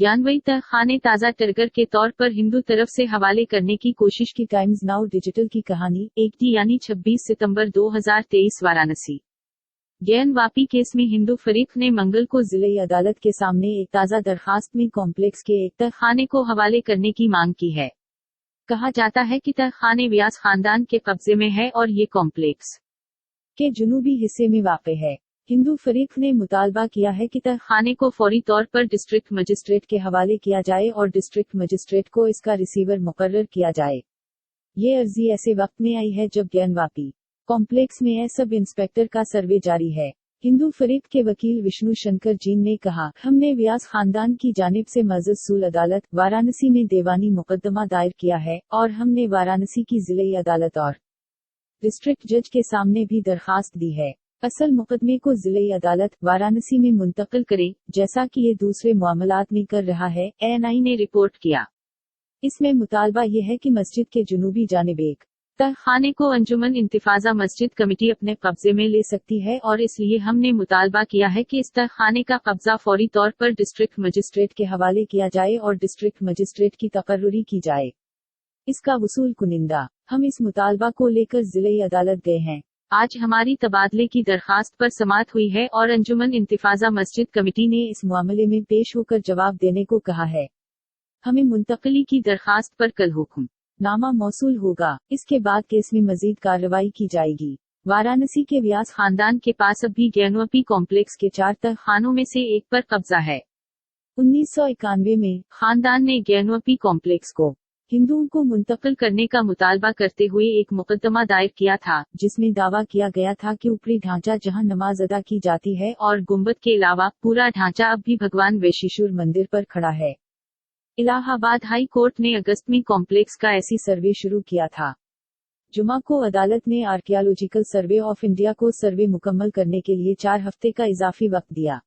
जानवी तहखाने ताज़ा टर्गर के तौर पर हिंदू तरफ से हवाले करने की कोशिश की। टाइम्स नाउ डिजिटल की कहानी 1 यानी 26 सितंबर 2023 वाराणसी। गैन वापी केस में हिंदू फरीक ने मंगल को जिले अदालत के सामने एक ताज़ा दरखास्त में कॉम्प्लेक्स के एक तहखाने को हवाले करने की मांग की है। कहा जाता है कि तहखाने व्यास खानदान के कब्जे में है और ये कॉम्प्लेक्स के जुनूबी हिस्से में वाक़ है। हिंदू फरीक ने मुतालबा किया है कि तहखाने को फौरी तौर पर डिस्ट्रिक्ट मजिस्ट्रेट के हवाले किया जाए और डिस्ट्रिक्ट मजिस्ट्रेट को इसका रिसीवर मुकर्रर किया जाए। ये अर्जी ऐसे वक्त में आई है जब गैन वापी कॉम्प्लेक्स में सब इंस्पेक्टर का सर्वे जारी है। हिंदू फरीक के वकील विष्णु शंकर जीन ने कहा, हमने व्यास खानदान की जानिब से मजसूल अदालत वाराणसी में देवानी मुकदमा दायर किया है और हमने वाराणसी की जिले अदालत और डिस्ट्रिक्ट जज के सामने भी दरखास्त दी है असल मुकदमे को जिले अदालत वाराणसी में मुंतकिल करें, जैसा कि ये दूसरे मामलात में कर रहा है, एएनआई ने रिपोर्ट किया। इसमें मुतालबा ये है कि मस्जिद के जुनूबी जानिब एक तहखाने को अंजुमन इंतिफाजा मस्जिद कमेटी अपने कब्जे में ले सकती है और इसलिए हमने मुतालबा किया है कि इस तहखाने का कब्जा फौरी तौर पर डिस्ट्रिक्ट मजिस्ट्रेट के हवाले किया जाए और डिस्ट्रिक्ट मजिस्ट्रेट की तकर्रुरी की जाए। इसका वसूल कुनिंदा हम इस मुतालबा को लेकर जिले अदालत गए हैं। आज हमारी तबादले की दरखास्त पर समाअत हुई है और अंजुमन इंतिफाजा मस्जिद कमेटी ने इस मामले में पेश होकर जवाब देने को कहा है। हमें मुंतकली की दरखास्त पर कल हुक्म नामा मौसूल होगा। इसके बाद केस में मजीद कार्रवाई की जाएगी। वाराणसी के व्यास खानदान के पास अब भी गैनवापी कॉम्प्लेक्स के 4 तहखानों में से एक पर कब्जा है। 1991 में खानदान ने गैनवापी कॉम्प्लेक्स को हिंदुओं को मुंतकिल करने का मुतालबा करते हुए एक मुकदमा दायर किया था, जिसमें दावा किया गया था कि ऊपरी ढांचा जहां नमाज अदा की जाती है और गुंबद के अलावा पूरा ढांचा अब भी भगवान वैशिष्ठुर मंदिर पर खड़ा है। इलाहाबाद हाई कोर्ट ने अगस्त में कॉम्प्लेक्स का ऐसी सर्वे शुरू किया था। जुमा को अदालत ने आर्कियोलॉजिकल सर्वे ऑफ इंडिया को सर्वे मुकम्मल करने के लिए 4 हफ्ते का इजाफी वक्त दिया।